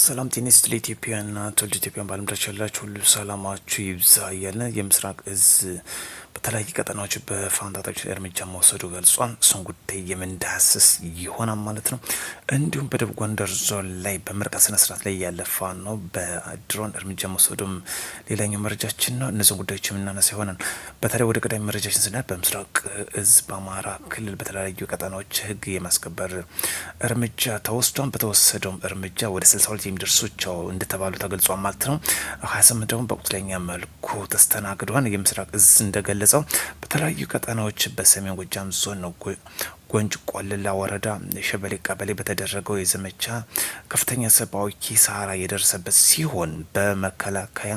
ሰላም ጤና ይስጥልኝ ለኢትዮጵያና ትውልደ ኢትዮጵያን ባለም ዳርቻ ያላችሁ ሁሉ ሰላማችሁ ይብዛ እያለ የምስራቅ እዝ በተለያዩ ቀጠናዎች በፋኖ ታጣቂዎች እርምጃ መውሰዱ ገልጿል። እሱን ጉዳይ የምንዳስስ ይሆናል ማለት ነው። እንዲሁም በደቡብ ጎንደር ዞን ላይ በምረቃ ስነ ስርዓት ላይ ያለ ፋኖ በድሮን እርምጃ መውሰዱም ሌላኛው መረጃችን ነው። እነዚህን ጉዳዮች የምናነሳ ይሆናል። በተለይ ወደ ቀዳሚ መረጃችን ስናል በምስራቅ እዝ በአማራ ክልል በተለያዩ ቀጠናዎች ህግ የማስከበር እርምጃ ተወስዷል። በተወሰደውም እርምጃ ወደ 62 የሚደርሱ እንደተባሉ ተገልጿል ማለት ነው። 28 ደግሞ በቁጥለኛ መልኩ ተስተናግዷል። የምስራቅ እዝ እንደገለጸው በተለያዩ ቀጠናዎች በሰሜን ጎጃም ዞን ነው ጎንጅ ቆልላ ወረዳ ሸበሌ ቀበሌ በተደረገው የዘመቻ ከፍተኛ ሰብአዊ ኪሳራ የደረሰበት ሲሆን በመከላከያ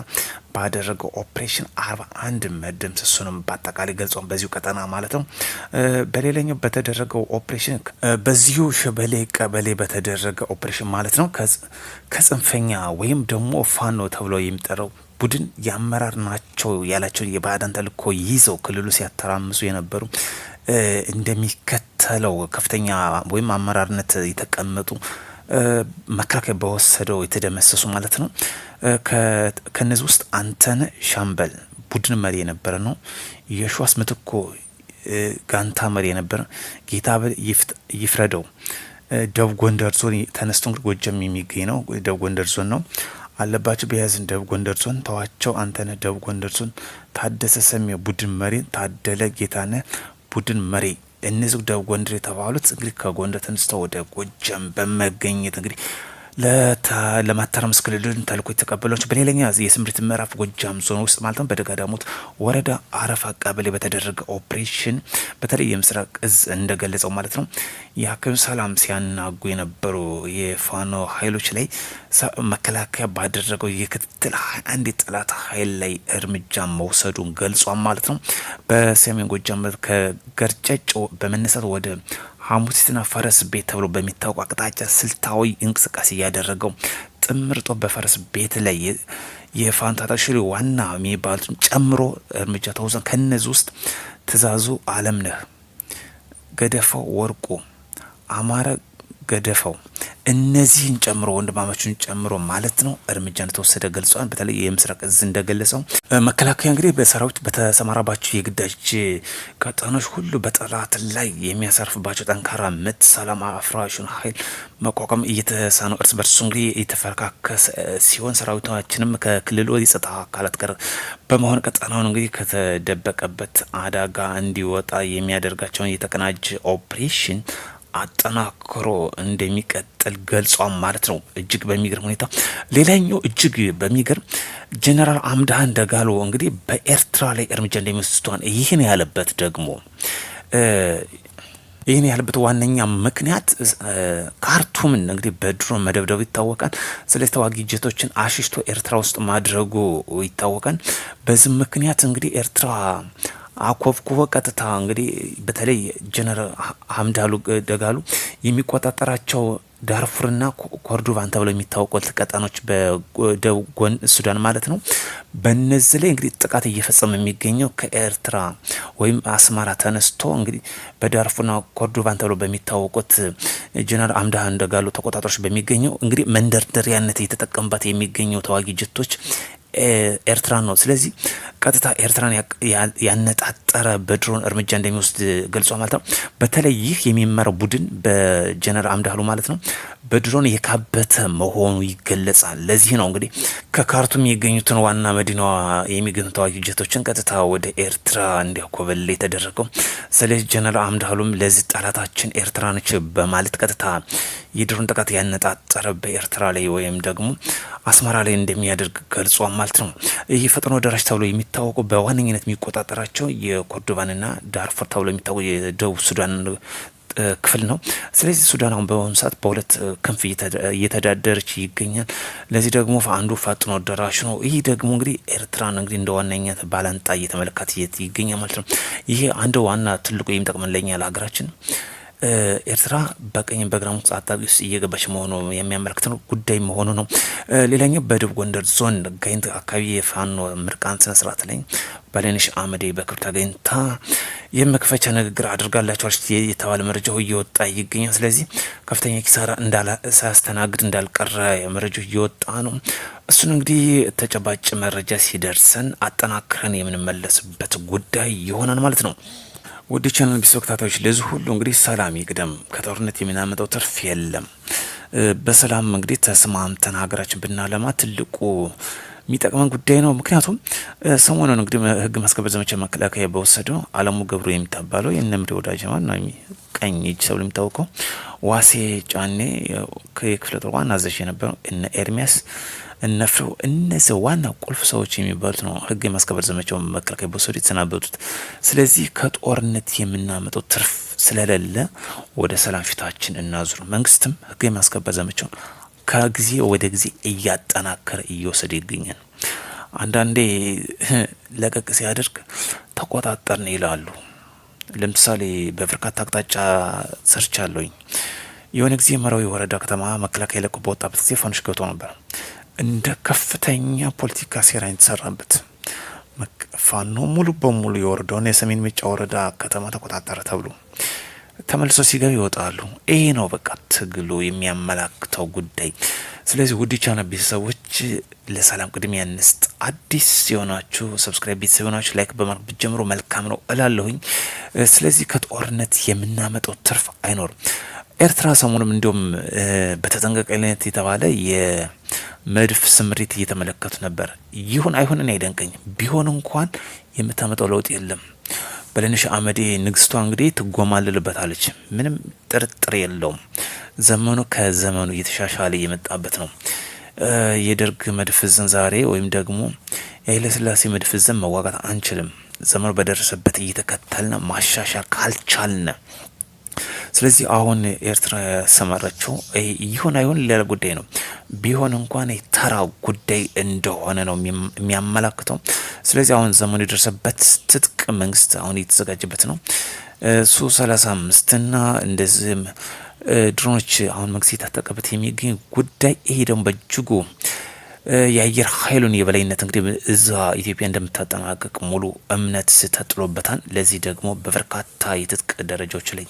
ባደረገው ኦፕሬሽን 41 መደምሰሱንም በአጠቃላይ ገልጿል። በዚሁ ቀጠና ማለት ነው። በሌላኛው በተደረገው ኦፕሬሽን በዚሁ ሸበሌ ቀበሌ በተደረገ ኦፕሬሽን ማለት ነው ከጽንፈኛ ወይም ደግሞ ፋኖ ተብሎ የሚጠራው ቡድን የአመራር ናቸው ያላቸው የባዕዳን ተልእኮ ይዘው ክልሉ ሲያተራምሱ የነበሩ እንደሚከተለው ከፍተኛ ወይም አመራርነት የተቀመጡ መከላከያ በወሰደው የተደመሰሱ ማለት ነው። ከነዚህ ውስጥ አንተነ ሻምበል ቡድን መሪ የነበረ ነው። የሸዋስ ምትኮ ጋንታ መሪ የነበረ ጌታበል ይፍረደው ደቡብ ጎንደር ዞን ተነስቶ እንግዲህ ጎጃም የሚገኝ ነው። ደቡብ ጎንደር ዞን ነው አለባቸው በያዝን ደቡብ ጎንደር ዞን ተዋቸው አንተነ ደቡብ ጎንደር ዞን ታደሰ ሰሜ ቡድን መሪ ታደለ ጌታነ ቡድን መሪ እነዚህ ደቡብ ጎንደር የተባሉት እንግዲህ ከጎንደር ተነስተው ወደ ጎጃም በመገኘት እንግዲህ ለማተራመስ ክልሉን ተልእኮ የተቀበሏቸው በሌላኛ የስምሪት ምዕራፍ ጎጃም ዞን ውስጥ ማለት ነው በደጋዳሞት ወረዳ አረፋ ቀበሌ በተደረገ ኦፕሬሽን በተለይ የምስራቅ እዝ እንደገለጸው ማለት ነው የአካባቢ ሰላም ሲያናጉ የነበሩ የፋኖ ኃይሎች ላይ መከላከያ ባደረገው የክትትል 21 የጠላት ኃይል ላይ እርምጃ መውሰዱን ገልጿል ማለት ነው። በሰሜን ጎጃም ከገርጨጭ በመነሳት ወደ ሐሙሲትና ፈረስ ቤት ተብሎ በሚታወቅ አቅጣጫ ስልታዊ እንቅስቃሴ ያደረገው ጥምር ጦር በፈረስ ቤት ላይ የፋኖ ታጣቂዎች ዋና የሚባሉትን ጨምሮ እርምጃ ተወሰደ። ከነዚህ ውስጥ ትእዛዙ አለምነህ ገደፈው፣ ወርቁ አማረ ገደፈው እነዚህን ጨምሮ ወንድማማቹን ጨምሮ ማለት ነው እርምጃ እንደተወሰደ ገልጿል። በተለይ የምስራቅ እዝ እንደገለጸው መከላከያ እንግዲህ በሰራዊት በተሰማራባቸው የግዳጅ ቀጠኖች ሁሉ በጠላት ላይ የሚያሳርፍባቸው ጠንካራ ምት ሰላም አፍራሹን ኃይል መቋቋም እየተሳነው እርስ በርሱ እንግዲህ የተፈረካከሰ ሲሆን ሰራዊታችንም ከክልሉ የጸጥታ አካላት ጋር በመሆን ቀጠናውን እንግዲህ ከተደበቀበት አደጋ እንዲወጣ የሚያደርጋቸውን የተቀናጀ ኦፕሬሽን አጠናክሮ እንደሚቀጥል ገልጿል ማለት ነው። እጅግ በሚገርም ሁኔታ ሌላኛው እጅግ በሚገርም ጀነራል አምዳን ደጋሎ እንግዲህ በኤርትራ ላይ እርምጃ እንደሚወስዷን ይህን ያለበት ደግሞ ይህን ያለበት ዋነኛ ምክንያት ካርቱምን እንግዲህ በድሮን መደብደቡ ይታወቃል። ስለዚህ ተዋጊ ጀቶችን አሽሽቶ ኤርትራ ውስጥ ማድረጉ ይታወቃል። በዚህ ምክንያት እንግዲህ ኤርትራ አኮብኩቦ ቀጥታ እንግዲህ በተለይ ጀነራል ሀምዳሉ ደጋሉ የሚቆጣጠራቸው ዳርፉርና ኮርዶቫን ተብለው የሚታወቁት ቀጠኖች በደቡብ ሱዳን ማለት ነው። በነዚህ ላይ እንግዲህ ጥቃት እየፈጸመ የሚገኘው ከኤርትራ ወይም አስመራ ተነስቶ እንግዲህ በዳርፉርና ኮርዶቫን ተብለው በሚታወቁት ጀነራል አምዳን ደጋሉ ተቆጣጣሪዎች በሚገኘው እንግዲህ መንደርደሪያነት እየተጠቀሙባት የሚገኘው ተዋጊ ጀቶች ኤርትራን ነው። ስለዚህ ቀጥታ ኤርትራን ያነጣጠረ በድሮን እርምጃ እንደሚወስድ ገልጿል ማለት ነው። በተለይ ይህ የሚመራው ቡድን በጀነራል አምዳሉ ማለት ነው በድሮን የካበተ መሆኑ ይገለጻል። ለዚህ ነው እንግዲህ ከካርቱም የሚገኙትን ዋና መዲናዋ የሚገኙ ተዋጊ ጀቶችን ቀጥታ ወደ ኤርትራ እንዲያኮበል የተደረገው። ስለዚህ ጀነራል አምዳሉም ለዚህ ጠላታችን ኤርትራ ነች በማለት ቀጥታ የድሮን ጥቃት ያነጣጠረ በኤርትራ ላይ ወይም ደግሞ አስመራ ላይ እንደሚያደርግ ገልጿል ማለት ነው። ይህ ፈጥኖ ደራሽ ተብሎ የሚታወቁ በዋነኝነት የሚቆጣጠራቸው የኮርዶቫንና ዳርፉር ተብሎ የሚታወቁ የደቡብ ሱዳን ክፍል ነው። ስለዚህ ሱዳን አሁን በአሁኑ ሰዓት በሁለት ክንፍ እየተዳደረች ይገኛል። ለዚህ ደግሞ አንዱ ፈጥኖ ደራሽ ነው። ይህ ደግሞ እንግዲህ ኤርትራን እንግዲህ እንደ ዋነኛት ባላንጣ እየተመለከተ ይገኛል ማለት ነው። ይሄ አንድ ዋና ትልቁ የሚጠቅመን ለኛ ለሀገራችን ኤርትራ በቀኝ በግራም አጣቢ ውስጥ እየገባች መሆኑ የሚያመለክት ነው ጉዳይ መሆኑ ነው። ሌላኛው በደቡብ ጎንደር ዞን ጋይንት አካባቢ የፋኖ ምርቃን ስነ ስርዓት ላይ በላይነሽ አመዴ በክብር ተገኝታ የመክፈቻ ንግግር አድርጋላቸዋል የተባለ መረጃው እየወጣ ይገኛል። ስለዚህ ከፍተኛ ኪሳራ ሳያስተናግድ እንዳልቀረ መረጃው እየወጣ ነው። እሱን እንግዲህ ተጨባጭ መረጃ ሲደርሰን አጠናክረን የምንመለስበት ጉዳይ ይሆናል ማለት ነው። ውድ ቻናል ተከታታዮች ለዚህ ሁሉ እንግዲህ ሰላም ይቅደም። ከጦርነት የምናመጣው ትርፍ የለም። በሰላም እንግዲህ ተስማምተን ሀገራችን ብናለማ ትልቁ የሚጠቅመን ጉዳይ ነው። ምክንያቱም ሰሞኑን እንግዲህ ህግ ማስከበር ዘመቻ መከላከያ በወሰደው አለሙ ገብሩ የሚባለው የነምሪ ወዳጅ ማን ቀኝ እጅ ሰው የሚታወቀው ዋሴ ጫኔ ከክፍለ ጦር ዋና አዛዥ የነበረው እነ ኤርሚያስ እነፍረው እነዚህ ዋና ቁልፍ ሰዎች የሚባሉት ነው ህግ የማስከበር ዘመቻው መከላከያ በወሰዱ የተሰናበቱት። ስለዚህ ከጦርነት የምናመጣው ትርፍ ስለሌለ ወደ ሰላም ፊታችን እናዙር። መንግስትም ህግ የማስከበር ዘመቻውን ከጊዜ ወደ ጊዜ እያጠናከረ እየወሰደ ይገኛል። አንዳንዴ ለቀቅ ሲያደርግ ተቆጣጠርን ይላሉ። ለምሳሌ በበርካታ አቅጣጫ ሰርቻለሁኝ። የሆነ ጊዜ መራዊ ወረዳ ከተማ መከላከያ ለቆ በወጣበት ጊዜ ፋኖች ገብቶ ነበር። እንደ ከፍተኛ ፖለቲካ ሴራ የተሰራበት ፋኖ ሙሉ በሙሉ የወረዳውን የሰሜን ሜጫ ወረዳ ከተማ ተቆጣጠረ ተብሎ ተመልሶ ሲገቡ ይወጣሉ። ይሄ ነው በቃ ትግሉ የሚያመላክተው ጉዳይ። ስለዚህ ውድ ቻናል ቤተሰቦች ለሰላም ቅድሚያ እንስጥ። አዲስ የሆናችሁ ሰብስክራይብ፣ ቤተሰብ የሆናችሁ ላይክ በማድረግ ብትጀምሩ መልካም ነው እላለሁኝ። ስለዚህ ከጦርነት የምናመጣው ትርፍ አይኖርም። ኤርትራ ሰሞኑም እንዲሁም በተጠንቀቀለት የተባለ የመድፍ ስምሪት እየተመለከቱ ነበር። ይሁን አይሁን እኔ አይደንቀኝም። ቢሆን እንኳን የምታመጣው ለውጥ የለም። በላይነሽ አመዴ ንግስቷ እንግዲህ ትጎማልልበታለች። ምንም ጥርጥር የለውም። ዘመኑ ከዘመኑ እየተሻሻለ እየመጣበት ነው። የደርግ መድፍዝን ዛሬ ወይም ደግሞ የኃይለስላሴ መድፍዝን መዋጋት አንችልም። ዘመኑ በደረሰበት እየተከተልን ማሻሻል ካልቻልን ስለዚህ አሁን ኤርትራ ያሰማራቸው ይሁን አይሁን ሌላ ጉዳይ ነው። ቢሆን እንኳን ተራ ጉዳይ እንደሆነ ነው የሚያመላክተው። ስለዚህ አሁን ዘመኑ የደረሰበት ትጥቅ መንግስት አሁን እየተዘጋጀበት ነው። ሱ-35 እና እንደዚህም ድሮኖች አሁን መንግስት የታጠቀበት የሚገኝ ጉዳይ። ይሄ ደግሞ በእጅጉ የአየር ኃይሉን የበላይነት እንግዲህ እዛ ኢትዮጵያ እንደምታጠናቀቅ ሙሉ እምነት ተጥሎበታል። ለዚህ ደግሞ በበርካታ የትጥቅ ደረጃዎች ላይ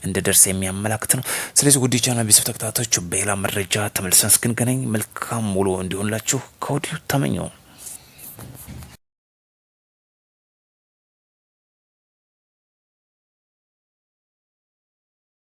እንደደርሰ የሚያመላክት ነው። ስለዚህ ውድ ቻናል ቤተሰብ ተከታታዮች በሌላ መረጃ ተመልሰን እስክንገናኝ መልካም ሙሉ እንዲሆንላችሁ ከወዲሁ ተመኘው።